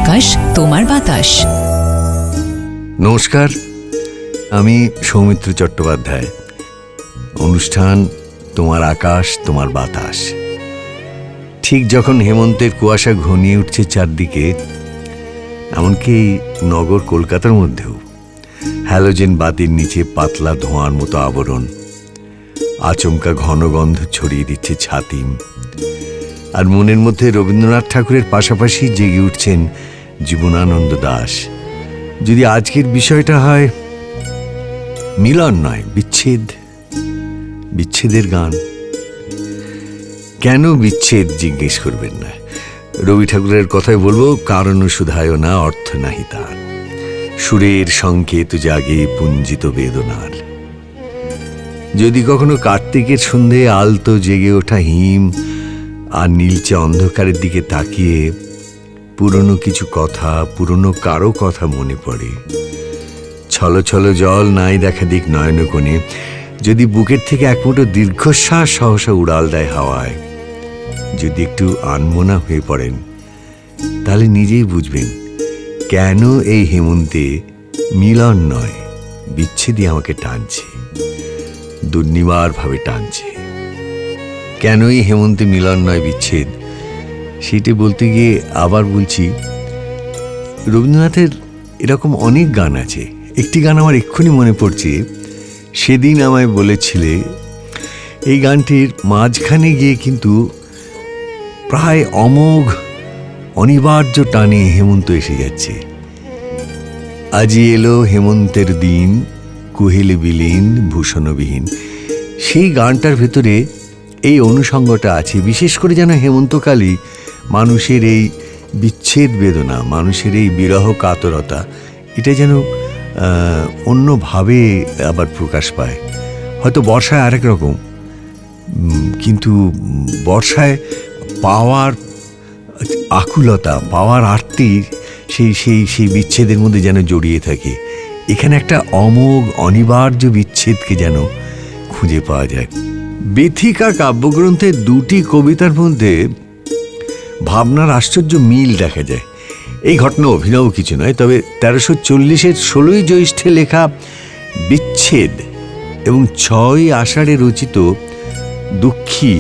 আকাশ তোমার বাতাস। নমস্কার, আমি সৌমিত্র চট্টোপাধ্যায়। অনুষ্ঠান তোমার আকাশ তোমার বাতাস। ঠিক যখন হেমন্তের কুয়াশা ঘনিয়ে উঠছে চারদিকে, এমনকি নগর কলকাতার মধ্যেও হ্যালোজেন বাতির নিচে পাতলা ধোঁয়ার মতো আবরণ, আচমকা ঘন গন্ধ ছড়িয়ে দিচ্ছে ছাতিম। আর মনের মধ্যে রবীন্দ্রনাথ ঠাকুরের পাশাপাশি জেগে উঠছেন জীবনানন্দ দাশ। যদি আজকের বিষয়টা হয় মিলন নয়, বিচ্ছেদ, বিচ্ছেদের গান। কেন বিচ্ছেদ জিজ্ঞেস করবেন না। রবি ঠাকুরের কথাই বলবো, কারণ শুধায় না অর্থ নাহি তার, সুরের সংকেত জাগে পুঞ্জিত বেদনার। যদি কখনো কার্তিকের সন্ধে আলতো জেগে ওঠা হিম আর নীলচে অন্ধকারের দিকে তাকিয়ে পুরনো কিছু কথা, পুরনো কারো কথা মনে পড়ে, ছল ছল জল নাই দেখা দিক নয়ন কোণে, যদি বুকের থেকে এক মুঠো দীর্ঘশ্বাস সহসা উড়াল দেয় হাওয়ায়, যদি একটু আনমনা হয়ে পড়েন, তাহলে নিজেই বুঝবেন কেন এই হেমন্তে মিলন নয় বিচ্ছেদই আমাকে টানছে, দুর্নিবার ভাবে টানছে। কেনই হেমন্তে মিলন নয় বিচ্ছেদ, সেটি বলতে গিয়ে আবার বলছি, রবীন্দ্রনাথের এরকম অনেক গান আছে। একটি গান আমার এক্ষুনি মনে পড়ছে, সেদিন আমায় বলেছিলে। এই গানটির মাঝখানে গিয়ে কিন্তু প্রায় অমোঘ অনিবার্য টানে হেমন্ত এসে যাচ্ছে। আজি এলো হেমন্তের দিন, কুহেলে বিলীন ভূষণবিহীন। সেই গানটার ভেতরে এই অনুষঙ্গটা আছে। বিশেষ করে যেন হেমন্তকালই মানুষের এই বিচ্ছেদ বেদনা, মানুষের এই বিরহ কাতরতা, এটা যেন অন্যভাবে আবার প্রকাশ পায়। হয়তো বর্ষায় আরেক রকম, কিন্তু বর্ষায় পাওয়ার আকুলতা, পাওয়ার আরতি সেই সেই সেই বিচ্ছেদের মধ্যে যেন জড়িয়ে থাকে। এখানে একটা অমোঘ অনিবার্য বিচ্ছেদকে যেন খুঁজে পাওয়া যায়। বেথিকা কাব্যগ্রন্থের দুটি কবিতার মধ্যে ভাবনার আশ্চর্য মিল দেখা যায়। এই ঘটনা অভিনব কিছু নয়, তবে 1340-এর 16ই জ্যৈষ্ঠে লেখা বিচ্ছেদ এবং 6ই আষাঢ়ে রচিত দুঃখী,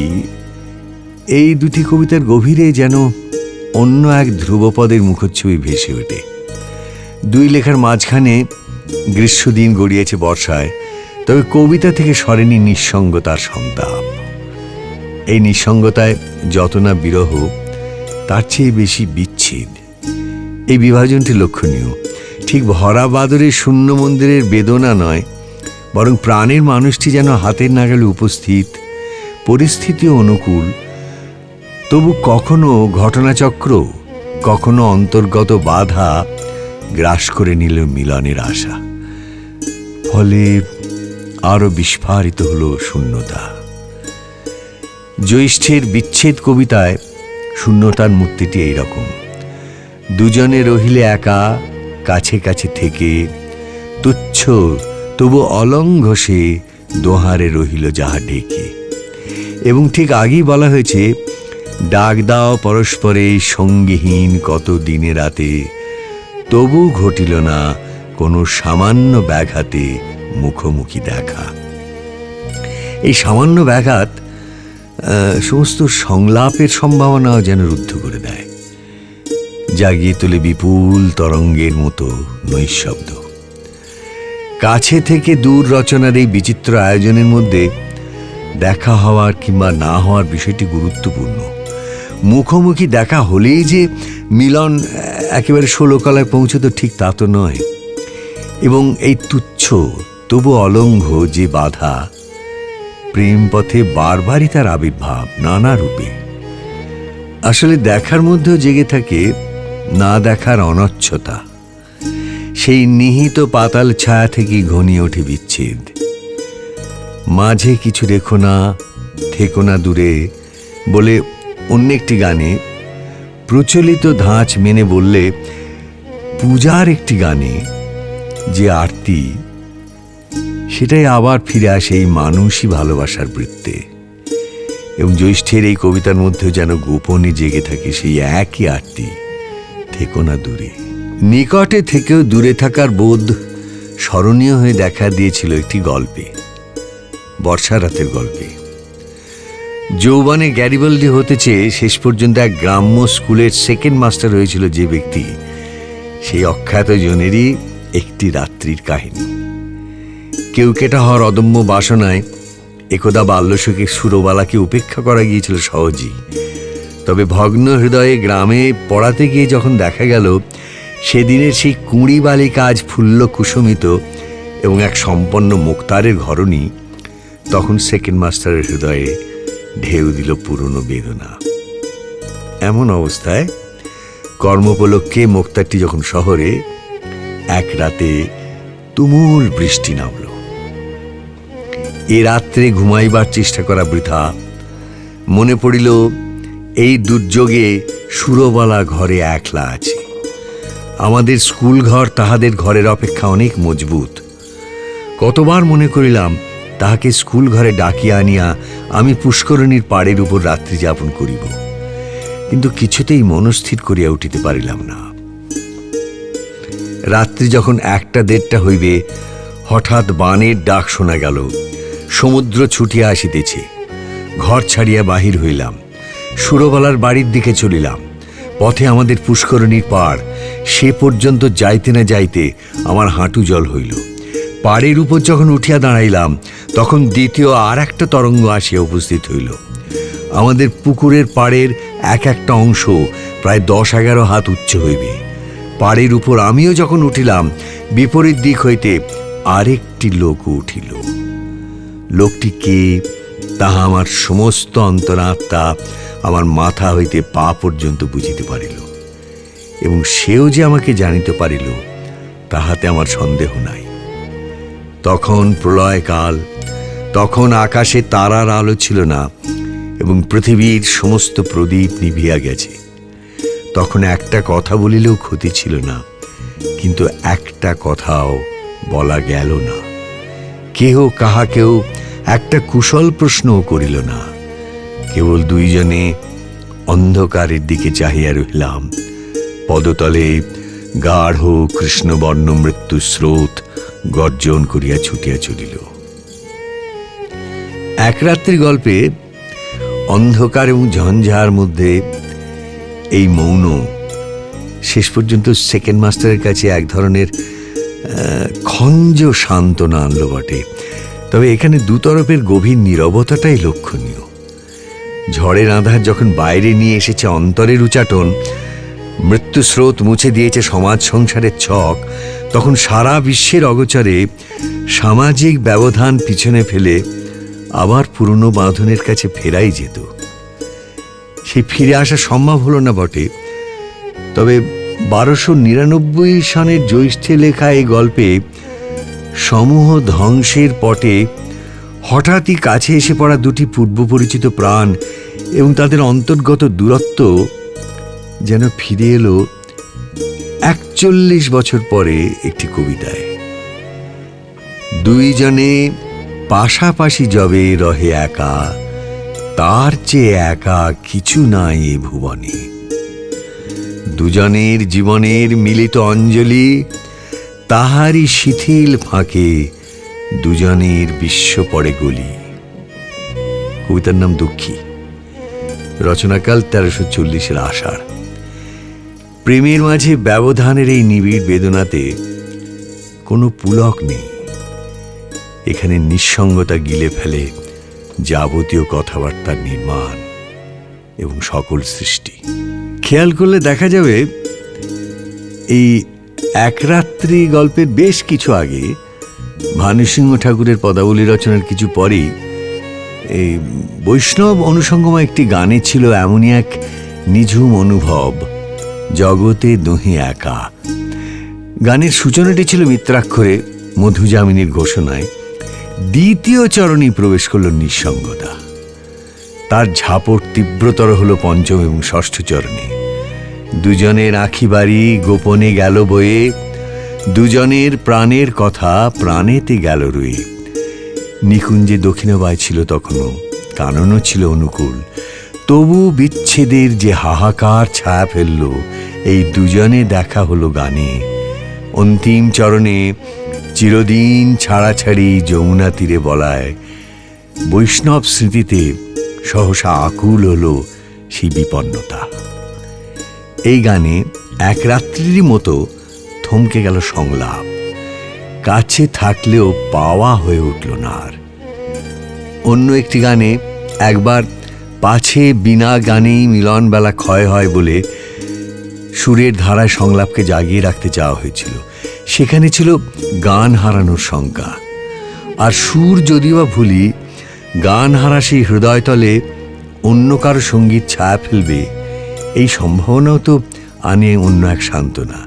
এই দুটি কবিতার গভীরে যেন অন্য এক ধ্রুবপদের মুখচ্ছবি ভেসে ওঠে। দুই লেখার মাঝখানে গ্রীষ্মদিন গড়িয়েছে বর্ষায়, তবে কবিতা থেকে সরেনি নিঃসঙ্গতার সন্তাপ। এই নিঃসঙ্গতায় যত না বিরহ, তার চেয়ে বেশি বিচ্ছেদ। এই বিভাজনটি লক্ষণীয়। ঠিক ভরা বাদরে শূন্য মন্দিরের বেদনা নয়, বরং প্রাণের মানুষটি যেন হাতের নাগালে উপস্থিত, পরিস্থিতিও অনুকূল, তবু কখনো ঘটনাচক্র, কখনো অন্তর্গত বাধা গ্রাস করে নিল মিলনের আশা। ফলে আরো বিস্ফারিত হলো শূন্যতা। জ্যৈষ্ঠের বিচ্ছেদ কবিতায় শূন্যতার মূর্তিটি এইরকম। দুজনে রহিলে একা, কাছে কাছে থেকে, তুচ্ছ তবু অলঙ্ঘ সে দোহারে রহিল যাহা ডেকে। এবং ঠিক আগেই বলা হয়েছে, ডাক দাও পরস্পরে সঙ্গীহীন কত দিনে রাতে, তবু ঘটিল না কোনো সামান্য ব্যাঘাতে মুখোমুখি দেখা। এই সামান্য ব্যাঘাত সমস্ত সংলাপের সম্ভাবনাও যেন রুদ্ধ করে দেয়, জাগিয়ে তোলে বিপুল তরঙ্গের মতো নৈঃশব্দ। কাছে থেকে দূর রচনার এই বিচিত্র আয়োজনের মধ্যে দেখা হওয়ার কিংবা না হওয়ার বিষয়টি গুরুত্বপূর্ণ। মুখোমুখি দেখা হলেই যে মিলন একেবারে ষোলকলায় পৌঁছতো, ঠিক তা তো নয়। এবং এই তুচ্ছ তবু অলঙ্ঘ যে বাধা, প্রেম পথে বারবারই তার আবির্ভাব নানা রূপে। আসলে দেখার মধ্যেও জেগে থাকে না দেখার অনচ্ছতা। সেই নিহিত পাতাল ছায়া থেকে ঘনিয়ে ওঠে বিচ্ছেদ। মাঝে কিছু রেখো না, থেকো না দূরে বলে অন্য একটি গানে, প্রচলিত ধাঁচ মেনে বললে পূজার একটি গানে যে আরতি, সেটাই আবার ফিরে আসে এই মানুষই ভালোবাসার বৃত্তে। এবং জ্যৈষ্ঠের এই কবিতার মধ্যেও যেন গোপনে জেগে থাকে সেই একই আরতি, থেকো না দূরে। নিকটে থেকেও দূরে থাকার বোধ স্মরণীয় হয়ে দেখা দিয়েছিল একটি গল্পে, বর্ষা রাতের গল্পে। যৌবনে গ্যারিবাল্ডি হতে চেয়ে শেষ পর্যন্ত এক গ্রাম্য স্কুলের সেকেন্ড মাস্টার হয়েছিল যে ব্যক্তি, সেই অখ্যাত জনেরই একটি রাত্রির কাহিনী। কেউকেটা হওয়ার অদম্য বাসনায় একদা বাল্যসখী সুরবালাকে উপেক্ষা করা গিয়েছিল সহজেই। তবে ভগ্ন হৃদয়ে গ্রামে পড়াতে গিয়ে যখন দেখা গেল সেদিনের সেই কুঁড়ি বালিকা আজ ফুল্ল কুসুমিত এবং এক সম্পন্ন মুক্তারের ঘরণী, তখন সেকেন্ড মাস্টারের হৃদয়ে ঢেউ দিল পুরনো বেদনা। এমন অবস্থায় কর্মোপলক্ষে মুক্তারটি যখন শহরে, এক রাতে তুমুল বৃষ্টি নামল। এ রাত্রে ঘুমাইবার চেষ্টা করা বৃথা। মনে পড়িল এই দুর্যোগে সুরবালা ঘরে একলা আছে। আমাদের স্কুল ঘর তাহাদের ঘরের অপেক্ষা অনেক মজবুত। কতবার মনে করিলাম তাহাকে স্কুল ঘরে ডাকিয়া আনিয়া আমি পুষ্করণীর পাড়ের উপর রাত্রি যাপন করিব, কিন্তু কিছুতেই মনস্থির করিয়া উঠিতে পারিলাম না। রাত্রি যখন 1টা-1:30 হইবে, হঠাৎ বানের ডাক শোনা গেল। সমুদ্র ছুটিয়া আসিতেছে। ঘর ছাড়িয়া বাহির হইলাম, সুরবালার বাড়ির দিকে চলিলাম। পথে আমাদের পুষ্করণীর পাড়, সে পর্যন্ত যাইতে না যাইতে আমার হাঁটু জল হইল। পাড়ের উপর যখন উঠিয়া দাঁড়াইলাম, তখন দ্বিতীয় আর একটা তরঙ্গ আসিয়া উপস্থিত হইল। আমাদের পুকুরের পাড়ের এক একটা অংশ প্রায় 10-11 হাত উচ্চ হইবে। পাড়ের উপর আমিও যখন উঠিলাম, বিপরীত দিক হইতে আরেকটি লোক উঠিল। লোকটি কে তাহা আমার সমস্ত অন্তরাত্মা আমার মাথা হইতে পা পর্যন্ত বুঝিতে পারিল, এবং সেও যে আমাকে জানিতে পারিল তাহাতে আমার সন্দেহ নাই। তখন প্রলয়কাল, তখন আকাশে তারার আলো ছিল না এবং পৃথিবীর সমস্ত প্রদীপ নিভিয়া গেছে। তখন একটা কথা বলিলেও ক্ষতি ছিল না, কিন্তু একটা কথাও বলা গেল না। কেহ কাহাকেও একটা কুশল প্রশ্নও করিল না। কেবল দুইজনে অন্ধকারের দিকে চাহিয়া রহিলাম। পদতলে গাঢ় কৃষ্ণবর্ণ মৃত্যু স্রোত গর্জন করিয়া ছুটিয়া চলিল। এক রাত্রি গল্পে অন্ধকার এবং ঝঞ্ঝার মধ্যে এই মৌন শেষ পর্যন্ত সেকেন্ড মাস্টারের কাছে এক ধরনের খঞ্জ সান্ত্বনা আনলো বটে। তবে এখানে দুতরফের গভীর নীরবতাটাই লক্ষণীয়। ঝড়ের আঁধার যখন বাইরে নিয়ে এসেছে অন্তরের উচাটন, মৃত্যুস্রোত মুছে দিয়েছে সমাজ সংসারের ছক, তখন সারা বিশ্বের অগোচরে সামাজিক ব্যবধান পিছনে ফেলে আবার পুরনো বাঁধনের কাছে ফেরাই যেত। সেই ফিরে আসা সম্ভব হলো না বটে। তবে 1299 সনের জ্যৈষ্ঠে লেখা এই গল্পে সমূহ ধ্বংসের পটে হঠাৎই কাছে এসে পড়া দুটি পূর্ব পরিচিত প্রাণ এবং তাদের অন্তর্গত দূরত্ব যেন ফিরে এলো 41 বছর পরে একটি কবিতায়। দুইজনে পাশাপাশি যবে রহে একা, তার চেয়ে একা কিছু নাই এ ভুবনে। দুজনের জীবনের মিলিত অঞ্জলি, তাহারই শিথিল ফাঁকে দুজনের বিশ্ব পড়ে গলি। কবিতার নাম দুঃখী, রচনাকাল 1340 আষাঢ়। প্রেমের মাঝে ব্যবধানের এই নিবিড় বেদনাতে কোনো পুলক নেই। এখানে নিঃসঙ্গতা গিলে ফেলে যাবতীয় কথাবার্তার নির্মাণ এবং সকল সৃষ্টি। খেয়াল করলে দেখা যাবে এই এক রাত্রি গল্পের বেশ কিছু আগে ভানুসিংহ ঠাকুরের পদাবলী রচনার কিছু পরেই এই বৈষ্ণব অনুসঙ্গমা একটি গানে ছিল এমনই এক নিঝুম অনুভব, জগতে দোহে একা। গানের সূচনাটি ছিল মিত্রাক্ষরে মধুযামিনীর ঘোষণায়। দ্বিতীয় চরণে প্রবেশ করল নিঃসঙ্গতা। তার ঝাপট তীব্রতর হলো পঞ্চম এবং ষষ্ঠ চরণে। দুজনের আঁখি বাড়ি গোপনে গেল বয়ে, দুজনের প্রাণের কথা প্রাণেতে গেল রয়ে। নিকুঞ্জে দক্ষিণাবায় ছিল তখনও, কাননও ছিল অনুকূল। তবু বিচ্ছেদের যে হাহাকার ছায়া ফেলল এই দুজনে দেখা হলো গানে। অন্তিম চরণে চিরদিন ছাড়াছাড়ি যমুনা তীরে বলায় বৈষ্ণব স্মৃতিতে সহসা আকুল হলো সেই বিপন্নতা। এই গানে এক রাত্রিরই মতো থমকে গেল সংলাপ, কাছে থাকলেও পাওয়া হয়ে উঠল না আর। অন্য একটি গানে একবার পাছে বিনা গানেই মিলন বেলা ক্ষয় হয় বলে সুরের ধারায় সংলাপকে জাগিয়ে রাখতে চাওয়া হয়েছিল। সেখানে ছিল গান হারানোর শঙ্কা, আর সুর যদিও বা ভুলি, গান হারা সেই হৃদয়তলে অন্য কারো সঙ্গীত ছায়া ফেলবে এই সম্ভাবনাও তো আনে অন্য এক সান্ত্বনা।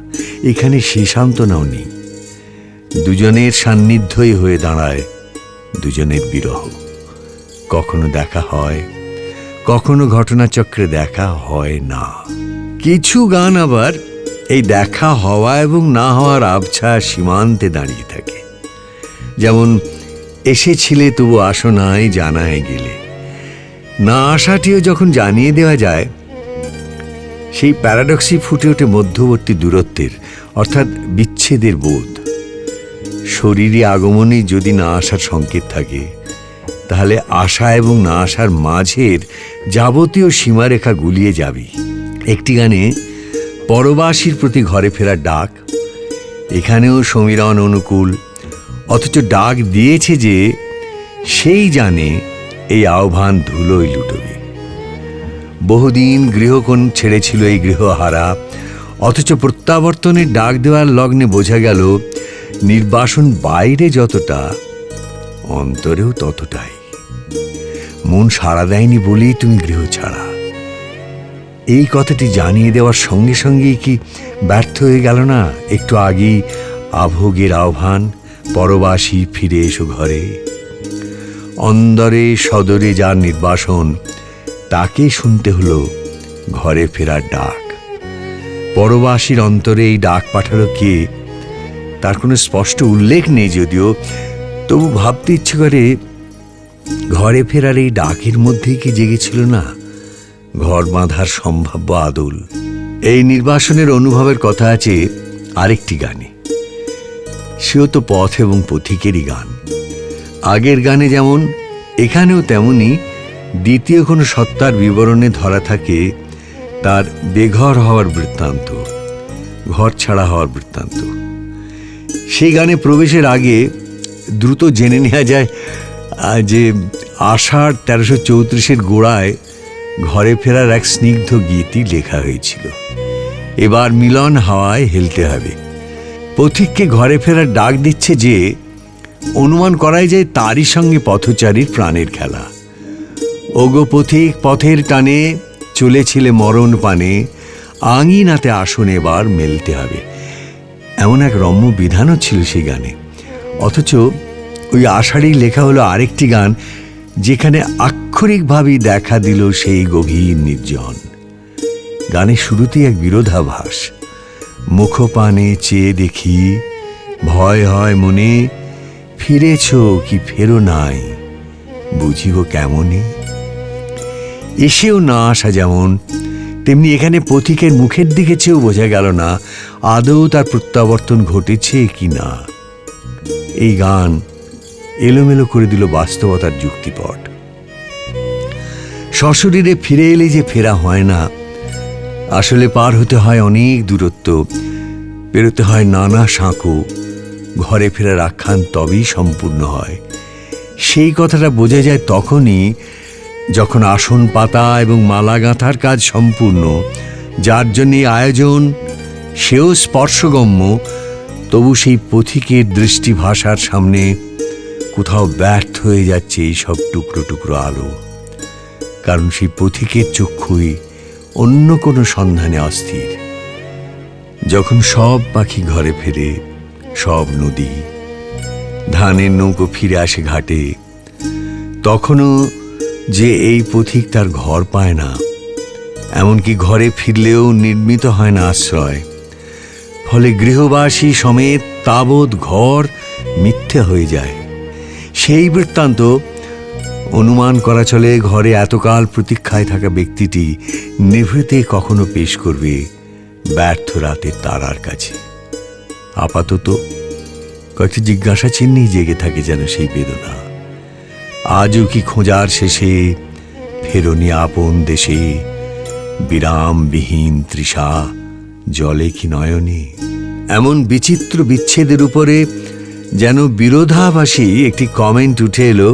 এখানে সে সান্ত্বনাও নেই। দুজনের সান্নিধ্যই হয়ে দাঁড়ায় দুজনের বিরহ। কখনো দেখা হয়, কখনো ঘটনাচক্রে দেখা হয় না। কিছু গান আবার এই দেখা হওয়া এবং না হওয়ার আবছা সীমান্তে দাঁড়িয়ে থাকে। যেমন এসেছিলে তবু আসো নাই জানায় গেলে। না আসাটিও যখন জানিয়ে দেওয়া যায়, সেই প্যারাডক্সই ফুটে ওঠে মধ্যবর্তী দূরত্বের, অর্থাৎ বিচ্ছেদের বোধ। শরীরে আগমনে যদি না আসার সংকেত থাকে, তাহলে আশা এবং না আসার মাঝের যাবতীয় সীমারেখা গুলিয়ে যাবে। একটি গানে পরবাসীর প্রতি ঘরে ফেরার ডাক, এখানেও সমীরণ অনুকূল, অথচ ডাক দিয়েছে যে সেই জানে এই আহ্বান ধুলোয় লুটবে। বহুদিন গৃহকোণ ছেড়েছিল এই গৃহহারা, অথচ প্রত্যাবর্তনের ডাক দেওয়ার লগ্নে বোঝা গেল নির্বাসন বাইরে যতটা, অন্তরেও ততটাই। মন সাড়া দেয়নি বলেই তুমি গৃহ ছাড়া, এই কথাটি জানিয়ে দেওয়ার সঙ্গে সঙ্গেই কি ব্যর্থ হয়ে গেল না একটু আগেই আভোগের আহ্বান, পরবাসী ফিরে এসো ঘরে? অন্দরে সদরে যার নির্বাসন, তাকে শুনতে হলো ঘরে ফেরার ডাক। পরবাসীর অন্তরে এই ডাক পাঠালো কে, তার কোনো স্পষ্ট উল্লেখ নেই যদিও, তবু ভাবতে ইচ্ছে করে ঘরে ফেরার এই ডাকের মধ্যেই কি জেগেছিল না ঘর বাঁধার সম্ভাব্য আদল। এই নির্বাসনের অনুভবের কথা আছে আরেকটি গানে, সেও তো পথ এবং পথিকেরই গান। আগের গানে যেমন, এখানেও তেমনি দ্বিতীয় কোনো সত্তার বিবরণে ধরা থাকে তার বেঘর হওয়ার বৃত্তান্ত, ঘর ছাড়া হওয়ার বৃত্তান্ত। সেই গানে প্রবেশের আগে দ্রুত জেনে নেওয়া যায় যে আষাঢ় 1334 গোড়ায় ঘরে ফেরার এক স্নিগ্ধ গীতি লেখা হয়েছিল। এবার মিলন হাওয়ায় হেলতে হবে। পথিককে ঘরে ফেরার ডাক দিচ্ছে যে, অনুমান করাই যায় তারই সঙ্গে পথচারীর প্রাণের খেলা। ওগো পথিক পথের টানে চলেছিলে মরণ পানে, আঙিনাতে আসন এবার মেলতে হবে। এমন এক রম্য বিধানও ছিল সেই গানে। অথচ ওই আষাঢ়েই লেখা হলো আরেকটি গান, যেখানে আক্ষরিকভাবেই দেখা দিল সেই গভীর নির্জন। গানের শুরুতেই এক বিরোধাভাস, মুখপানে চেয়ে দেখি ভয় হয় মনে, ফিরেছ কি ফেরো নাই বুঝিব কেমনে। এসেও না আসা যেমন, তেমনি এখানে পথিকের মুখের দিকে চেয়েও বোঝা গেল না আদৌ তার প্রত্যাবর্তন ঘটেছে কি না। এই গান এলোমেলো করে দিল বাস্তবতার যুক্তিপট। সশরীরে ফিরে এলে যে ফেরা হয় না, আসলে পার হতে হয় অনেক দূরত্ব, পেরোতে হয় নানা সাঁকো, ঘরে ফেরার আখ্যান তবেই সম্পূর্ণ হয়। সেই কথাটা বোঝা যায় তখনই যখন আসন পাতা এবং মালা গাঁথার কাজ সম্পূর্ণ, যার জন্যে আয়োজন সেও স্পর্শগম্য, তবু সেই পথিকের দৃষ্টি ভাষার সামনে কোথাও ব্যর্থ হয়ে যাচ্ছে এই সব টুকরো টুকরো আলো। কারণ সেই পথিকের চক্ষুই অন্য কোনো সন্ধানে অস্থির। যখন সব পাখি ঘরে ফেরে, সব নদী ধানের নৌকো ফিরে আসে ঘাটে, তখনও যে এই পথিক তার ঘর পায় না, এমনকি ঘরে ফিরলেও নির্মিত হয় না আশ্রয়। ফলে গৃহবাসী সমেত তাবৎ ঘর মিথ্যে হয়ে যায়। সেই বৃত্তান্ত অনুমান করা চলে ঘরে এতকাল প্রতীক্ষায় থাকা ব্যক্তিটি নিভৃতে কখনো পেশ করবে ব্যর্থ রাতের তারার কাছে। আপাতত কয়েকটি জিজ্ঞাসা চিহ্নেই জেগে থাকে যেন সেই বেদনা। আজও কি খোঁজার শেষে ফেরনি আপন দেশে, বিরামবিহীন তৃষা জলে কি নয়নে? এমন বিচিত্র বিচ্ছেদের উপরে যেন বিরোধাভাসী একটি কমেন্ট উঠে এলো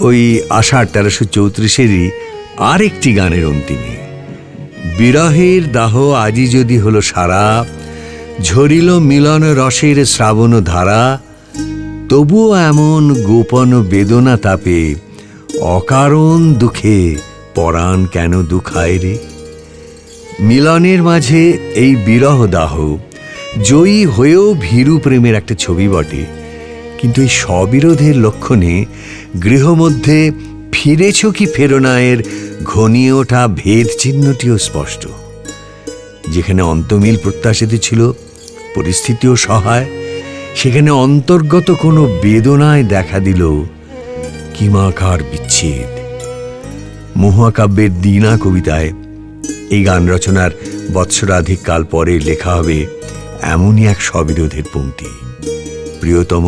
ওই আষাঢ় 1334-এরই আরেকটি গানের অন্তিমে। বিরহের দাহ আজি যদি হলো সারা, ঝরিল মিলন রসের শ্রাবণ ধারা, তবুও এমন গোপন বেদনা তাপে, অকারণ দুঃখে পরাণ কেন দুখায় রে? মিলনের মাঝে এই বিরহ দাহ জয়ী হয়েও ভীরু প্রেমের একটা ছবি বটে, কিন্তু এই স্ববিরোধের লক্ষণে গৃহমধ্যে ফিরেছ কি ফেরনায়ের ঘনিয়ে ওঠা ভেদ চিহ্নটিও স্পষ্ট। যেখানে অন্তমিল প্রত্যাশিত ছিল, পরিস্থিতিও সহায়, সেখানে অন্তর্গত কোনো বেদনায় দেখা দিল কিমাকার বিচ্ছেদ। মহাকাব্যের দীনা কবিতায় এই গান রচনার বৎসরাধিক কাল পরে লেখা হবে এমনই এক স্ববিরোধের পংক্তি। প্রিয়তম,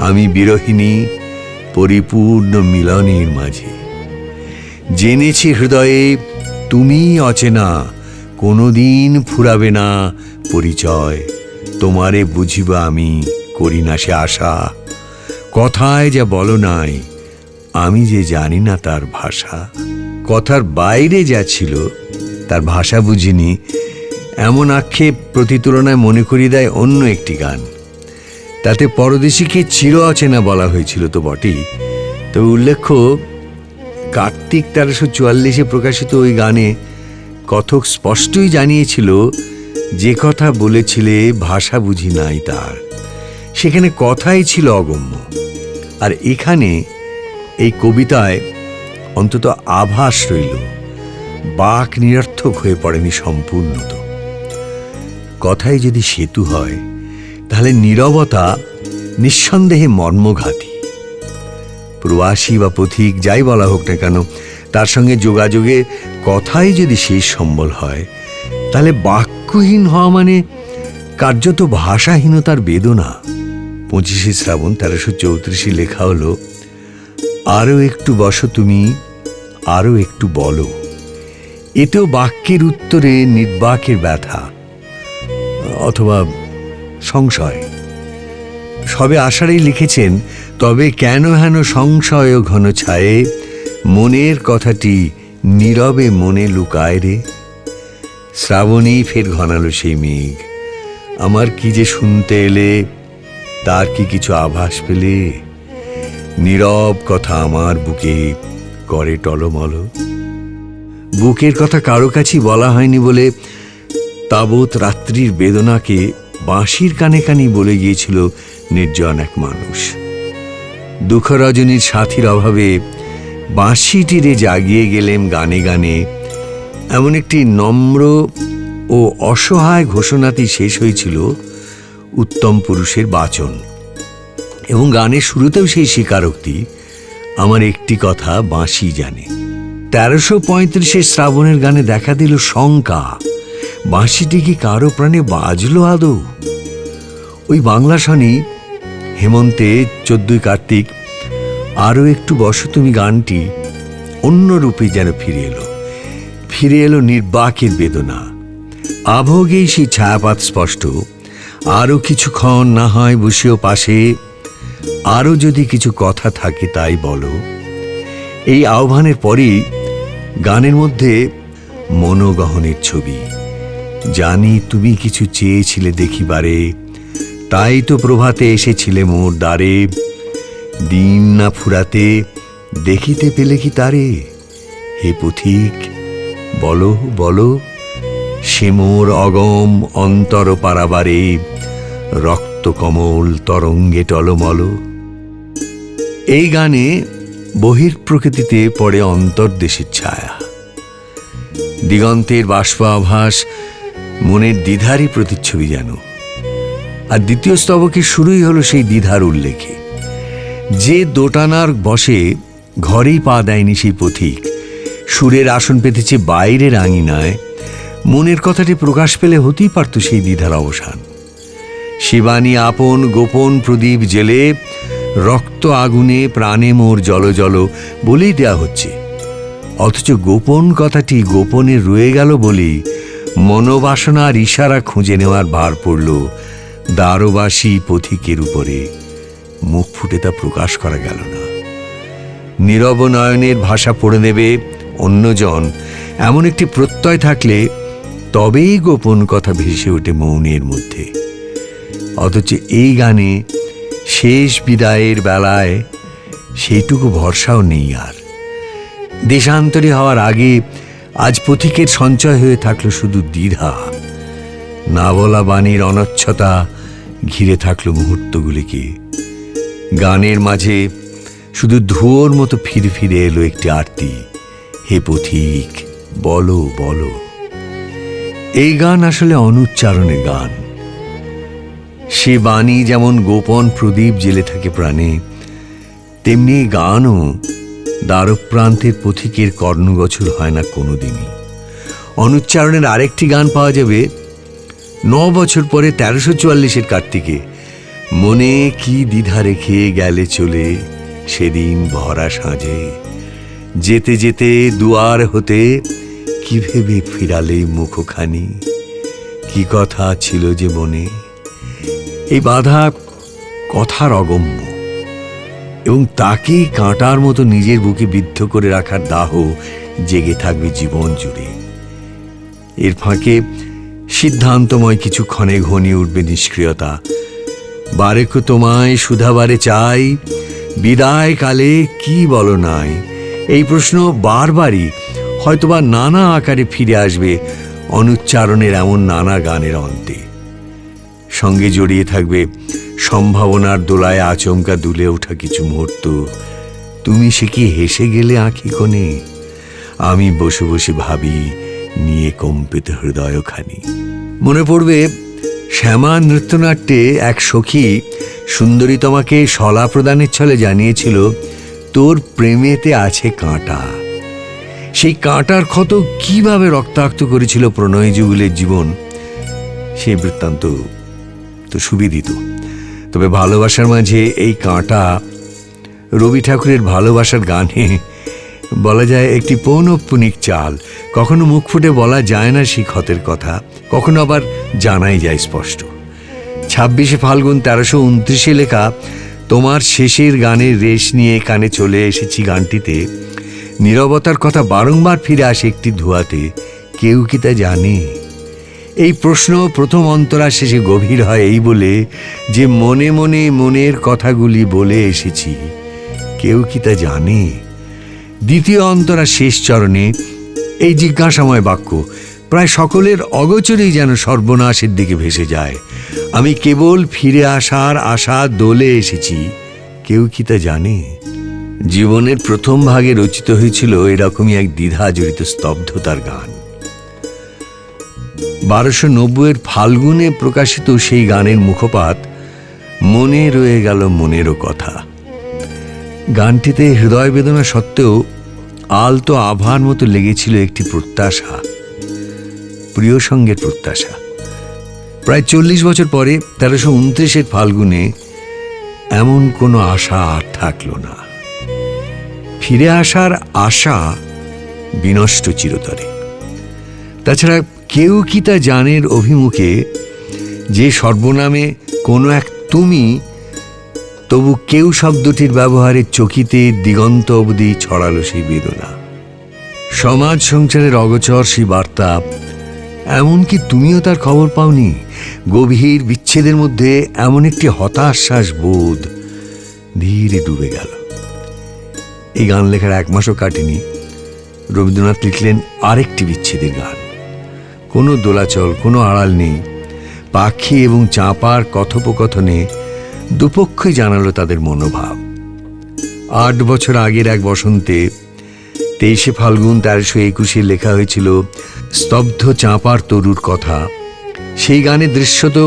আমি বিরহিণী পরিপূর্ণ মিলনের মাঝে, জেনেছি হৃদয়ে তুমি অচেনা, কোনোদিন ফুরাবে না পরিচয়, তোমারে বুঝিব আমি করি না সে আশা, কথায় যা বলো নাই আমি যে জানি না তার ভাষা। কথার বাইরে যা ছিল তার ভাষা বুঝিনি, এমন আক্ষেপ প্রতি তুলনায় মনে করিয়ে দেয় অন্য একটি গান। তাতে পরদেশীকে চির অচেনা বলা হয়েছিল তো বটেই, তবে উল্লেখ্য কার্তিক 1344-এ প্রকাশিত ওই গানে কথক স্পষ্টই জানিয়েছিল যে কথা বলেছিলে ভাষা বুঝি নাই তার, সেখানে কথাই ছিল অগম্য। আর এখানে এই কবিতায় অন্তত আভাস রইল, বাক নিরর্থক হয়ে পড়েনি সম্পূর্ণত। কথাই যদি সেতু হয় তাহলে নীরবতা নিঃসন্দেহে মর্মঘাতী। প্রবাসী বা পথিক যাই বলা হোক না কেন, তার সঙ্গে যোগাযোগে কথাই যদি শেষ সম্বল হয়, তাহলে বাক্যহীন হওয়া মানে কার্যত ভাষাহীনতার বেদনা। 25শে শ্রাবণ 1334 লেখা হলো, আরও একটু বসো তুমি, আরও একটু বলো। এতেও বাক্যের উত্তরে নির্বাকের ব্যথা অথবা সংশয়। সবে আষাঢ়েই লিখেছেন, তবে কেন হেন সংশয় ঘন ছায়ে, মনের কথাটি নীরবে মনে লুকায় রে। শ্রাবণেই ফের ঘনালো সেই মেঘ, আমার কি যে শুনতে এলে, তার কি কিছু আভাস পেলে? নীরব কথা আমার বুকে করে টলমল। বুকের কথা কারো কাছেই বলা হয়নি বলে তাবৎ রাত্রির বেদনাকে বাঁশির কানে কানে বলে গিয়েছিল নির্জন এক মানুষ। দুঃখ রজনীর সাথীর অভাবে বাঁশিটিরে জাগিয়ে গেলেম গানে গানে, এমন একটি নম্র ও অসহায় ঘোষণাটি শেষ হয়েছিল উত্তম পুরুষের বাচন। এবং গানের শুরুতেও সেই স্বীকারোক্তি, আমার একটি কথা বাঁশি জানে। 1335-এর শ্রাবণের গানে দেখা দিল শঙ্কা, বাঁশিটি কি কারো প্রাণে বাজলো আদৌ? ওই বাংলা শনি হেমন্তে 14 কার্তিক আরও একটু বসো তুমি গানটি অন্য রূপে যেন ফিরে এলো নির্বাকের বেদনা। আভোগেই সেই ছায়াপাত স্পষ্ট, আরও কিছুক্ষণ না হয় বসিও পাশে, আরও যদি কিছু কথা থাকে তাই বলো। এই আহ্বানের পরেই গানের মধ্যে মনোগহনের ছবি। জানি তুমি কিছু চেয়েছিলে দেখিবারে, তাই তো প্রভাতে এসেছিলে মোর দ্বারে, দিন না ফুরাতে দেখিতে পেলে কি তারে? হে পথিক বলো বলো, সে মোর অগম অন্তর পারাবারে, রক্ত কমল তরঙ্গে টলমল। এই গানে বহির্প্রকৃতিতে পড়ে অন্তর্দেশের ছায়া, দিগন্তের বাষ্প আভাস, মনের দ্বিধারই প্রতিচ্ছবি যেন। আর দ্বিতীয় স্তবকের শুরুই হলো সেই দ্বিধার উল্লেখে। যে দোটানার বসে ঘরেই পা দেয়নি সেই পথিক, সুরের আসন পেতেছে বাইরের আঙিনায়, মনের কথাটি প্রকাশ পেলে হতেই পারত সেই দ্বিধার অবসান। শিবানী আপন গোপন প্রদীপ জেলে রক্ত আগুনে প্রাণে মোর জল জল বলেই দেয়া হচ্ছে, অথচ গোপন কথাটি গোপনে রয়ে গেল বলেই মনোবাসনার ইশারা খুঁজে নেওয়ার ভার পড়ল দ্বারবাসী পথিকের উপরে। মুখ ফুটে তা প্রকাশ করা গেল না। নীরব নয়নের ভাষা পড়ে নেবে অন্যজন, এমন একটি প্রত্যয় থাকলে তবেই গোপন কথা ভেসে ওঠে মৌনের মধ্যে। অথচ এই গানে শেষ বিদায়ের বেলায় সেইটুকু ভরসাও নেই আর। দেশান্তরী হওয়ার আগে আজ পথিকের সঞ্চয় হয়ে থাকলো শুধু দ্বিধা। না বলা বাণীর অনচ্ছতা ঘিরে থাকলো মুহূর্তগুলিকে। গানের মাঝে শুধু ধুয়োর মতো ফিরে ফিরে এলো একটি আরতি, হে পথিক বলো বলো। এই গান আসলে অনুচ্চারণের গান। সে বাণী যেমন গোপন প্রদীপ জেলে থাকে প্রাণে, তেমনি গানও দ্বারপ্রান্তের পথিকের কর্ণগোচর হয় না কোনোদিনই। অনুচ্চারণের আরেকটি গান পাওয়া যাবে 9 বছর পরে 1344 কার্তিকে। মনে কি দ্বিধা রেখে গেলে চলে সেদিন ভরা সাঁঝে, যেতে যেতে দুয়ার হতে কি ভেবে ফিরালে মুখখানি, কি কথা ছিল যে মনে। এই বাধা কথার অগম্য, এবং তাকেই কাঁটার মতো নিজের বুকে বিদ্ধ করে রাখার দাহ জেগে থাকবে জীবন জুড়ে। এর ফাঁকে সিদ্ধান্তময় কিছুক্ষণে ঘনিয়ে উঠবে নিষ্ক্রিয়তা। বারেকো তোমায় সুধাবারে চাই, বিদায় কালে কি বলো নাই। এই প্রশ্ন বারবারই হয়তোবা নানা আকারে ফিরে আসবে অনুচ্চারণের এমন নানা গানের অন্তে। সঙ্গে জড়িয়ে থাকবে সম্ভাবনার দোলায় আচমকা দুলে ওঠা কিছু মুহূর্ত। তুমি সে কি হেসে গেলে আঁখি কোণে, আমি বসে বসে ভাবি নিয়ে কম্পিত হৃদয়খানি। মনে পড়বে শ্যামা নৃত্যনাট্যে এক সখী সুন্দরী তোমাকে শলা প্রদানের ছলে জানিয়েছিল, তোর প্রেমেতে আছে কাঁটা। সেই কাঁটার ক্ষত কিভাবে রক্তাক্ত করেছিল প্রণয় যুগলের জীবন, সেই বৃত্তান্ত তো সুবিদিত। তবে ভালোবাসার মাঝে এই কাঁটা রবি ঠাকুরের ভালোবাসার গানে বলা যায় একটি পৌনঃপুনিক চাল। কখনো মুখ ফুটে বলা যায় না সেই ক্ষতের কথা, কখনো আবার জানাই যায় স্পষ্ট। 26 ফাল্গুন 1329 লেখা তোমার শেষের গানের রেশ নিয়ে কানে চলে এসেছি গানটিতে নীরবতার কথা বারংবার ফিরে আসে একটি ধোঁয়াতে। কেউ কি তা জানে? এই প্রশ্ন প্রথম অন্তরা শেষে গভীর হয় এই বলে যে মনে মনে মনের কথাগুলি বলে এসেছি, কেউ কি তা জানে? দ্বিতীয় অন্তরা শেষ চরণে এই জিজ্ঞাসাময় বাক্য প্রায় সকলের অগোচরেই যেন সর্বনাশের দিকে ভেসে যায়। আমি কেবল ফিরে আসার আশা দোলে এসেছি, কেউ কি তা জানে? জীবনের প্রথম ভাগে রচিত হয়েছিল এরকমই এক দ্বিধা জড়িত স্তব্ধতার গান। 1290 ফাল্গুনে প্রকাশিত সেই গানের মুখপাত মনে রয়ে গেল মনেরও কথা। গানটিতে হৃদয় বেদনা সত্ত্বেও আলতো আভার মতো লেগেছিল একটি প্রত্যাশা, প্রিয় সঙ্গের প্রত্যাশা। প্রায় 40 বছর পরে 1329 ফাল্গুনে এমন কোনো আশা আর থাকল না। ফিরে আসার আশা বিনষ্ট চিরতরে। তাছাড়া কেউ কি তা জানের অভিমুখে যে সর্বনামে কোনো এক তুমি, তবু কেউ শব্দটির ব্যবহারে চকিতে দিগন্ত অবধি ছড়ালো সেই বেদনা। সমাজ সংসারের অগোচর সেই বার্তা, এমনকি তুমিও তার খবর পাওনি। গভীর বিচ্ছেদের মধ্যে এমন একটি হতাশ্বাস বোধ ধীরে ডুবে গেল। এই গান লেখার 1 মাসও কাটেনি, রবীন্দ্রনাথ লিখলেন আরেকটি বিচ্ছেদের গান। কোনো দোলাচল, কোনো আড়াল নেই। পাখি এবং চাঁপার কথোপকথনে দুপক্ষই জানালো তাদের মনোভাব। 8 বছর আগের এক বসন্তে 23 ফাল্গুন 1321 লেখা হয়েছিল স্তব্ধ চাঁপার তরুর কথা। সেই গানে দৃশ্যত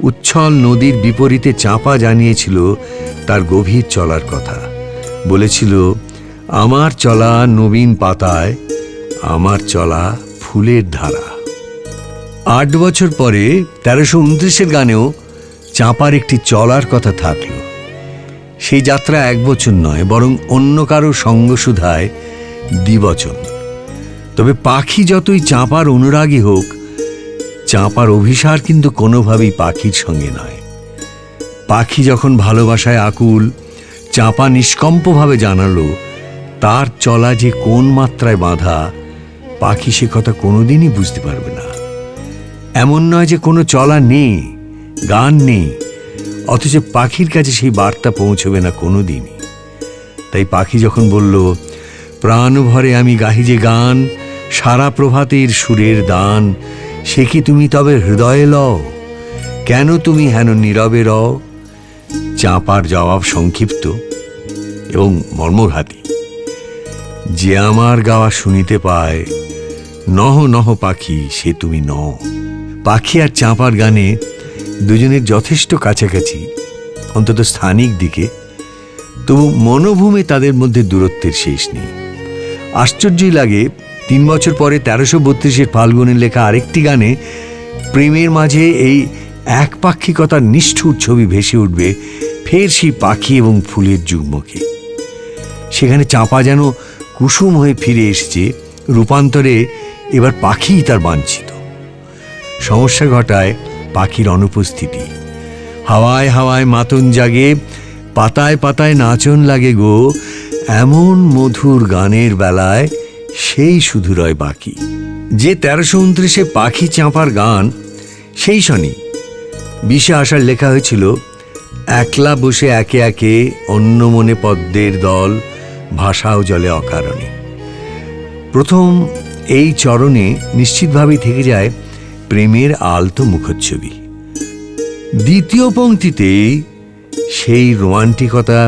উচ্ছল নদীর বিপরীতে চাঁপা জানিয়েছিল তার গভীর চলার কথা। বলেছিল, আমার চলা নবীন পাতায়, আমার চলা ফুলের ধারা। 8 বছর পরে 1329-এর গানেও চাঁপার একটি চলার কথা থাকলো। সেই যাত্রা 1 বছর নয়, বরং অন্য কারো সঙ্গসুধায় দ্বিবচন। তবে পাখি যতই চাঁপার অনুরাগী হোক, চাঁপার অভিসার কিন্তু কোনোভাবেই পাখির সঙ্গে নয়। পাখি যখন ভালোবাসায় আকুল, চাঁপা নিষ্কম্পভাবে জানালো তার চলা যে কোন মাত্রায় বাঁধা, পাখি সে কথা কোনোদিনই বুঝতে পারবে না। এমন নয় যে কোনো চলা নেই, গান নেই, অথচ পাখির কাছে সেই বার্তা পৌঁছবে না কোনোদিনই। তাই পাখি যখন বলল, প্রাণ ভরে আমি গাহি যে গান, সারা প্রভাতের সুরের দান, সে কি তুমি তবে হৃদয়ে লও, কেন তুমি হেন নীরবে রও? চাঁপার জবাব সংক্ষিপ্ত এবং মর্মঘাতী, যে আমার গাওয়া শুনিতে পায়, নহ নহ পাখি সে তুমি নও। পাখি আর চাঁপার গানে দুজনের যথেষ্ট কাছাকাছি, অন্তত স্থানিক দিকে, তবু মনোভূমে তাদের মধ্যে দূরত্বের শেষ নেই। আশ্চর্যই লাগে, 3 বছর পরে 1332-এর ফাল্গুনের লেখা আরেকটি গানে প্রেমের মাঝে এই একপাক্ষিকতার নিষ্ঠুর ছবি ভেসে উঠবে ফের সেই পাখি এবং ফুলের যুগ্মকে। সেখানে চাঁপা যেন কুসুম হয়ে ফিরে এসেছে, রূপান্তরে এবার পাখিই তার বাঞ্ছিত। সমস্যা ঘটায় পাখির অনুপস্থিতি। হাওয়ায় হাওয়ায় মাতন জাগে, পাতায় পাতায় নাচন লাগে গো, এমন মধুর গানের বেলায় সেই শুধু রয় বাকি। যে 1329-এ পাখি চাঁপার গান, সেই শনি 20 আষাঢ় লেখা হয়েছিল, একলা বসে একে একে অন্য মনে পদ্মের দল, ভাষাও জলে অকারণে। প্রথম এই চরণে নিশ্চিতভাবেই থেকে যায় প্রেমের আলতো মুখচ্ছবি। দ্বিতীয় পংক্তিতে সেই রোমান্টিকতা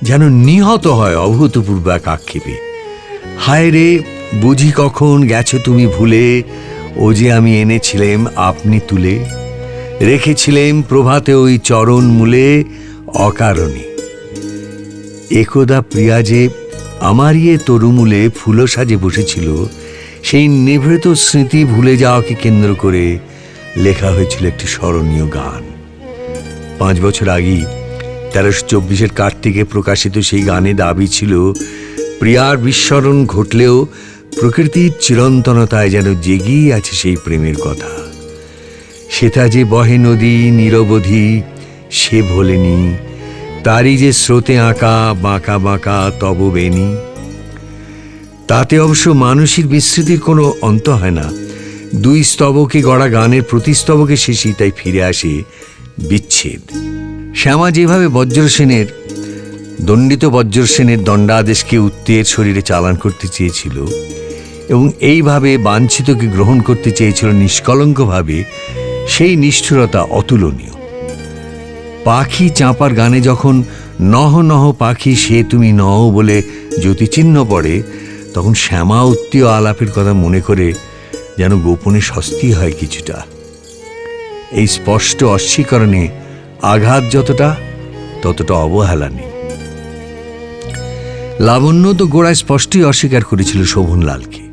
যেন নিহত হয় অভূতপূর্ব এক আক্ষেপে। হায় রে, বুঝি কখন গেছো তুমি ভুলে, ও যে আমি এনেছিলেম আপনি তুলে, রেখেছিলেম প্রভাতে ওই চরণ মূলে অকারণে। একদা প্রিয়া যে আমার তরুমূলে ফুলো সাজে বসেছিল, সেই নিভৃত স্মৃতি ভুলে যাওয়াকে কেন্দ্র করে লেখা হয়েছিল একটি স্মরণীয় গান। 5 বছর আগেই 1324-এর কার্তিকে প্রকাশিত সেই গানে দাবি ছিল, প্রিয়ার বিস্মরণ ঘটলেও প্রকৃতির চিরন্তনতায় যেন জেগেই আছে সেই প্রেমের কথা। সেটা যে বহে নদী নিরবধি, সে ভোলেনি, তারই যে স্রোতে আঁকা বাঁকা বাঁকা তব বেনি। তাতে অবশ্য মানুষের বিস্মৃতির কোনো অন্ত হয় না। 2 স্তবকে গড়া গানের প্রতি স্তবকে শেষেই তাই ফিরে আসে বিচ্ছেদ। শ্যামা যেভাবে দণ্ডিত বজ্রসেনের দণ্ডাদেশকে উত্তের শরীরে চালান করতে চেয়েছিল এবং এইভাবে বাঞ্ছিতকে গ্রহণ করতে চেয়েছিল নিষ্কলঙ্কভাবে, সেই নিষ্ঠুরতা অতুলনীয়। পাখি চাঁপার গানে যখন নহ নহ পাখি সে তুমি নও বলে জ্যোতিচিহ্ন পড়ে, তখন শ্যামা উত্তীয় আলাপের কথা মনে করে যেন গোপনে স্বস্তি হয় কিছুটা। এই স্পষ্ট অস্বীকরণে আঘাত যতটা, ততটা অবহেলা নেই। লাবণ্য তো গোড়ায় স্পষ্টই অস্বীকার করেছিল শোভনলালকে।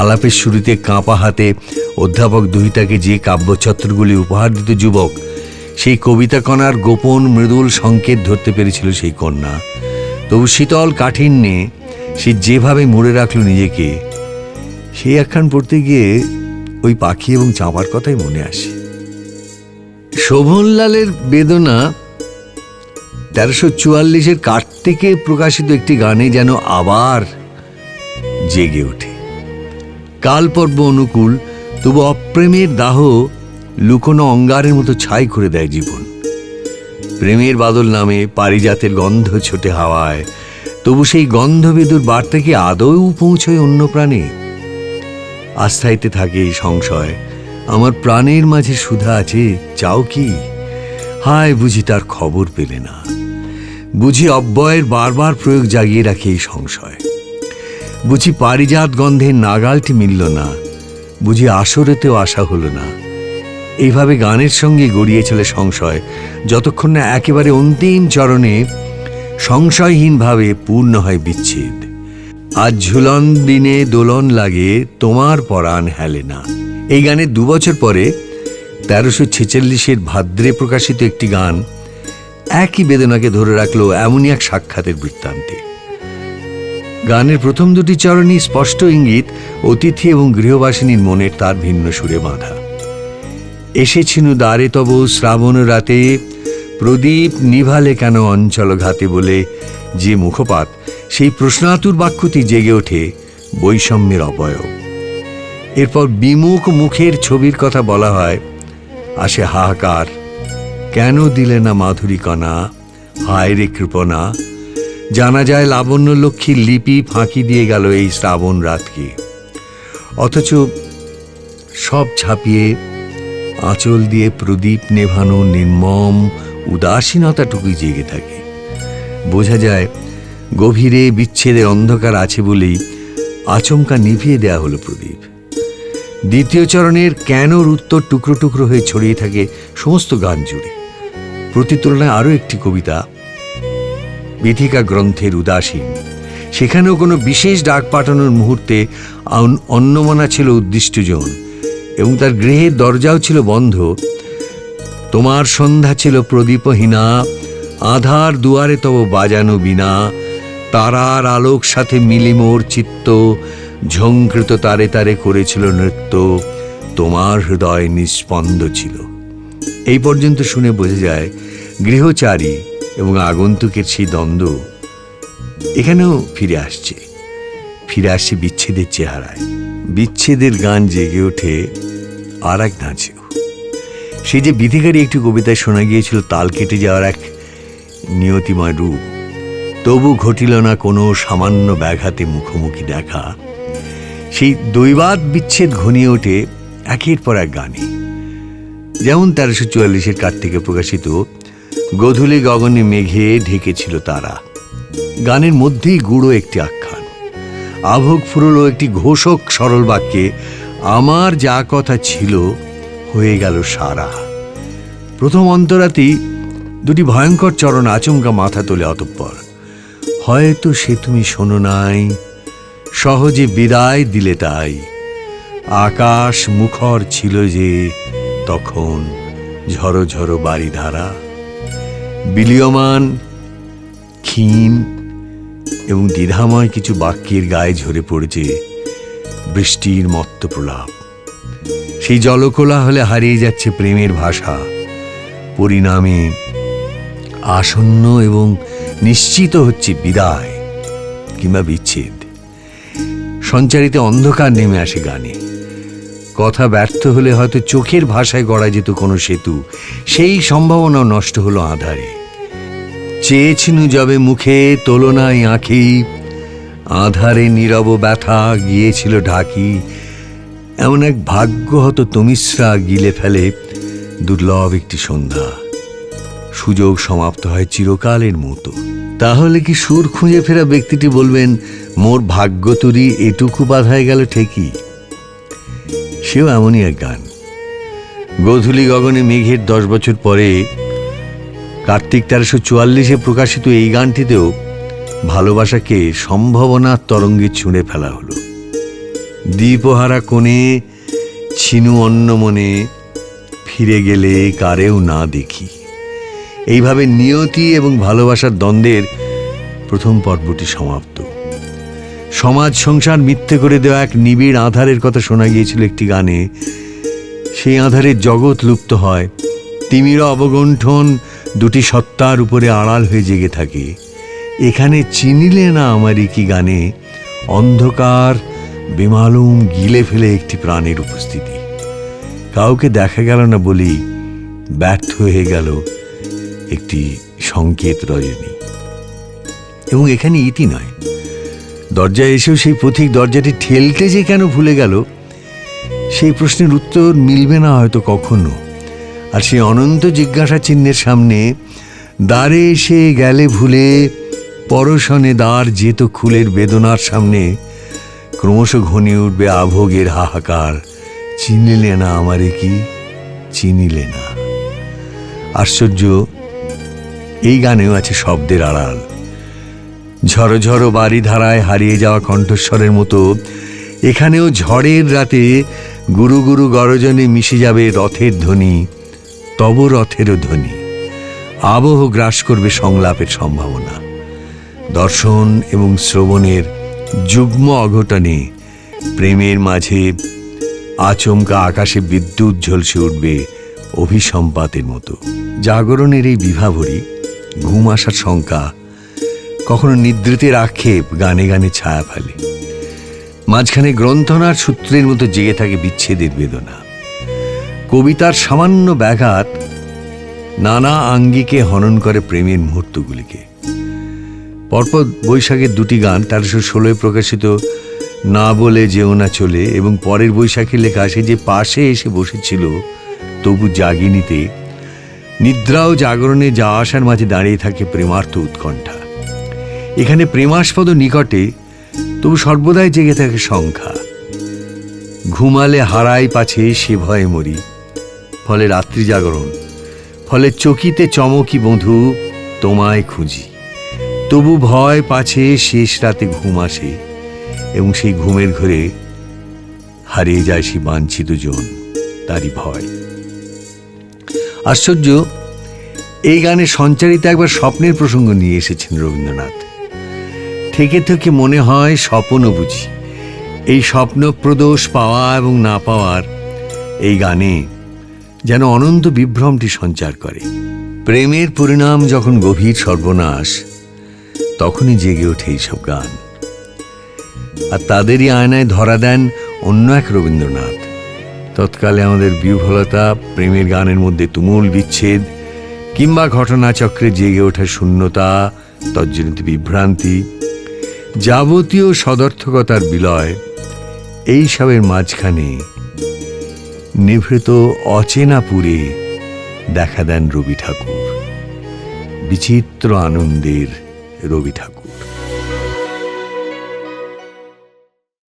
আলাপের শুরুতে কাঁপা হাতে অধ্যাপক দুহিতাকে যে কাব্যছত্রগুলি উপহার দিত যুবক, সেই কবিতা কণার গোপন মৃদুল সংকেত ধরতে পেরেছিল সেই কন্যা। তবু শীতল কাঠিন্যে সে যেভাবে মুড়ে রাখল নিজেকে, সেই একখান পড়তে গিয়ে ওই পাখি এবং চাঁপার কথাই মনে আসে। শোভনলালের বেদনা 1344-এর কার্তিকে প্রকাশিত একটি গানে যেন আবার জেগে ওঠে। কালপর্ব অনুকূল, তবু অপ্রেমের দাহ লুকোনো অঙ্গারের মতো ছাই করে দেয় জীবন। প্রেমের বাদল নামে পারিজাতের গন্ধ ছোটে হাওয়ায়, তবু সেই গন্ধবেদুর বার্তা কি আদৌ পৌঁছয় অন্য প্রাণে? আস্থাইতে থাকে এই সংশয়, আমার প্রাণের মাঝে সুধা আছে, চাও কি? হায়, বুঝি তার খবর পেলে না। বুঝি অব্যয়ের বারবার প্রয়োগ জাগিয়ে রাখে এই সংশয়। বুঝি পারিজাত গন্ধের নাগালটি মিলল না, বুঝি আসরেতেও আশা হলো না। এইভাবে গানের সঙ্গে গড়িয়ে চলে সংশয়, যতক্ষণ না একেবারে অন্তিম চরণে সংশয়হীনভাবে পূর্ণ হয় বিচ্ছেদ। আজ ঝুলন দিনে দোলন লাগে, তোমার পরাণ হেলে না। এই গানের 2 বছর পরে 1346 ভাদ্রে প্রকাশিত একটি গান একই বেদনাকে ধরে রাখলো এমনই এক সাক্ষাতের বৃত্তান্তে। গানের প্রথম 2টি চরণই স্পষ্ট ইঙ্গিত অতিথি এবং গৃহবাসিনীর মনের তার ভিন্ন সুরে বাঁধা। এসেছিনু দ্বারে তব শ্রাবণ রাতে, প্রদীপ নিভালে কেন অঞ্চল ঘাতে বলে যে মুখপাত, সেই প্রশ্নাতুর বাক্যটি জেগে ওঠে বৈষম্যের অবয়ব। এরপর বিমুখ মুখের ছবির কথা বলা হয়, আসে হাহাকার, কেন দিলে না মাধুরী কণা, হায় রে কৃপণা। জানা যায় লাবণ্য লক্ষ্মীর লিপি ফাঁকি দিয়ে গেল এই শ্রাবণ রাতকে। অথচ সব ছাপিয়ে আঁচল দিয়ে প্রদীপ নেভানো নির্মম উদাসীনতাটুকুই জেগে থাকে। বোঝা যায় গভীরে বিচ্ছেদের অন্ধকার আছে বলেই আচমকা নিভিয়ে দেয়া হলো প্রদীপ। দ্বিতীয় চরণের কেনর উত্তর টুকরো টুকরো হয়ে ছড়িয়ে থাকে সমস্ত গান জুড়ে। প্রতি তুলনায় আরও একটি কবিতা, বিথিকা গ্রন্থের উদাসীন, সেখানেও কোনো বিশেষ ডাক পাঠানোর মুহূর্তে অন্নমনা ছিল উদ্দিষ্টজন এবং তার গৃহের দরজাও ছিল বন্ধ। তোমার সন্ধ্যা ছিল প্রদীপহীনা, আধার দুয়ারে তব বাজানো বিনা, তারার আলোক সাথে মিলি মোর চিত্ত, ঝংকৃত তারে তারে করেছিল নৃত্য, তোমার হৃদয় নিস্পন্দ ছিল। এই পর্যন্ত শুনে বোঝা যায় গৃহচারী এবং আগন্তুকের সেই দ্বন্দ্ব এখানেও ফিরে আসছে বিচ্ছেদের চেহারায়। বিচ্ছেদের গান জেগে ওঠে আর এক ধাঁচেও। সেই যে বিধিকারী একটি কবিতায় শোনা গিয়েছিল তাল কেটে যাওয়ার এক নিয়তিময় রূপ, তবু ঘটিল না কোনো সামান্য ব্যাঘাতে মুখোমুখি দেখা, সেই দৈবাত বিচ্ছেদ ঘনিয়ে ওঠে একের পর এক গানে। যেমন 1344 কার্তিকে প্রকাশিত গোধূলি গগনে মেঘে ঢেকেছিল তারা। গানের মধ্যেই গুঁড়ো একটি আখ্যান, আভোগ ফুরল একটি ঘোষক সরল বাক্যে, আমার যা কথা ছিল হয়ে গেল সারা। প্রথম অন্তরাতেই 2টি ভয়ঙ্কর চরণ আচমকা মাথা তোলে। অতঃপর হয়তো সে তুমি শোনো নাই, সহজে বিদায় দিলে তাই, আকাশ মুখর ছিল যে তখন ঝড়ো ঝড়ো বাড়ি ধারা। বিলীয়মান ক্ষীণ এবং দ্বিধাময় কিছু বাক্যের গায়ে ঝরে পড়েছে বৃষ্টির মত্ত প্রলাপ। সেই জলকোলাহলে হারিয়ে যাচ্ছে প্রেমের ভাষা। পরিণামে আসন্ন এবং নিশ্চিত হচ্ছে বিদায় কিংবা বিচ্ছেদ। সঞ্চারিত অন্ধকার নেমে আসে গানে। কথা ব্যর্থ হলে হয়তো চোখের ভাষায় গড়া যেত কোনো সেতু, সেই সম্ভাবনাও নষ্ট হলো আঁধারে। চেয়েছিনু যবে মুখে তোলনায় আঁখি, আঁধারে নীরব ব্যথা গিয়েছিল ঢাকি। এমন এক ভাগ্য হতো তমিশ্রা গিলে ফেলে দুর্লভ একটি সন্ধ্যা। সুযোগ সমাপ্ত হয় চিরকালের মতো। তাহলে কি সুর খুঁজে ফেরা ব্যক্তিটি বলবেন, মোর ভাগ্য তুরি এটুকু বাধায় গেল ঠেকি? সেও এমনই এক গান। গোধূলি গগনে মেঘের 10 বছর পরে কার্তিক 1344 প্রকাশিত এই গানটিতেও ভালোবাসাকে সম্ভাবনার তরঙ্গে ছুঁড়ে ফেলা হলো। দ্বীপহারা কোণে ছিনু অন্য মনে, ফিরে গেলে কারেও না দেখি। এইভাবে নিয়তি এবং ভালোবাসার দ্বন্দ্বের প্রথম পর্বটি সমাপ্ত। সমাজ সংসার মিথ্যে করে দেওয়া এক নিবিড় আধারের কথা শোনা গিয়েছিল একটি গানে। সেই আধারের জগৎ লুপ্ত হয়, তিমির অবগুণ্ঠন 2টি সত্তার উপরে আড়াল হয়ে জেগে থাকে। এখানে চিনিলে না আমারই কি গানে অন্ধকার বেমালুম গিলে ফেলে একটি প্রাণের উপস্থিতি। কাউকে দেখা গেল না বলেই ব্যর্থ হয়ে গেল একটি সংকেত রজনী। এবং এখানে ইতি নয়, দরজায় এসেও সেই পথিক দরজাটি ঠেলতে যে কেন ভুলে গেল, সেই প্রশ্নের উত্তর মিলবে না হয়তো কখনো। আর সেই অনন্ত জিজ্ঞাসা চিহ্নের সামনে দ্বারে এসে গেলে ভুলে, পরশনে দ্বার যেত খুলের বেদনার সামনে ক্রমশ ঘনিয়ে উঠবে আভোগের হাহাকার, চিনিলে না আমারে কি, চিনিলে না। আশ্চর্য, এই গানেও আছে শব্দের আড়াল। ঝড়ো ঝড়ো বাড়ি ধারায় হারিয়ে যাওয়া কণ্ঠস্বরের মতো এখানেও ঝড়ের রাতে গুরু গুরু গরজনে মিশে যাবে রথের ধ্বনি, তব রথেরও ধ্বনি। আবহ গ্রাস করবে সংলাপের সম্ভাবনা। দর্শন এবং শ্রবণের যুগ্ম অঘটনে প্রেমের মাঝে আচমকা আকাশে বিদ্যুৎ ঝলসে উঠবে অভিসম্পাতের মতো। জাগরণের এই বিভাবরী, ঘুম আসার শঙ্কা, কখনো নিদ্রিতের আক্ষেপ গানে গানে ছায়া ফেলে। মাঝখানে গ্রন্থনার সূত্রের মতো জেগে থাকে বিচ্ছেদের বেদনা। কবিতার সামান্য ব্যাঘাত নানা আঙ্গিকে হনন করে প্রেমের মুহূর্তগুলিকে। পরপর বৈশাখের দুটি গান 1316 প্রকাশিত না বলে যেও না চলে এবং পরের বৈশাখে লেখা সে যে পাশে এসে বসেছিল তবু জাগিনীতে নিদ্রা ও জাগরণে যাওয়া আসার মাঝে দাঁড়িয়ে থাকে প্রেমার্থ উৎকণ্ঠা। এখানে প্রেমাস্পদ নিকটে, তবু সর্বদাই জেগে থাকে সংখ্যা। ঘুমালে হারাই পাছে সে ভয়ে মরি, ফলে রাত্রি জাগরণ, ফলে চকিতে চমকি বধূ তোমায় খুঁজি। তবু ভয় পাছে শেষ রাতে ঘুম আসে এবং সেই ঘুমের ঘরে হারিয়ে যায় সে বাঞ্ছিত জন, তারই ভয়। আশ্চর্য, এই গানে সঞ্চারিত একবার স্বপ্নের প্রসঙ্গ নিয়ে এসেছেন রবীন্দ্রনাথ। থেকে থেকে মনে হয় স্বপ্ন বুঝি। এই স্বপ্ন প্রদোষ পাওয়া এবং না পাওয়ার এই গানে যেন অনন্ত বিভ্রমটি সঞ্চার করে। প্রেমের পরিণাম যখন গভীর সর্বনাশ, তখনই জেগে ওঠে এইসব গান। আর তাদেরই আয়নায় ধরা দেন অন্য এক রবীন্দ্রনাথ। তৎকালে আমাদের বিহ্বলতা, প্রেমের গানের মধ্যে তুমুল বিচ্ছেদ কিংবা ঘটনাচক্রে জেগে ওঠা শূন্যতা, তজ্জনিত বিভ্রান্তি, যাবতীয় সদর্থকতার বিলয়, এইসবের মাঝখানে নিভৃত অচেনা পুরে দেখা দেন রবি ঠাকুর, বিচিত্র আনন্দের রবি ঠাকুর।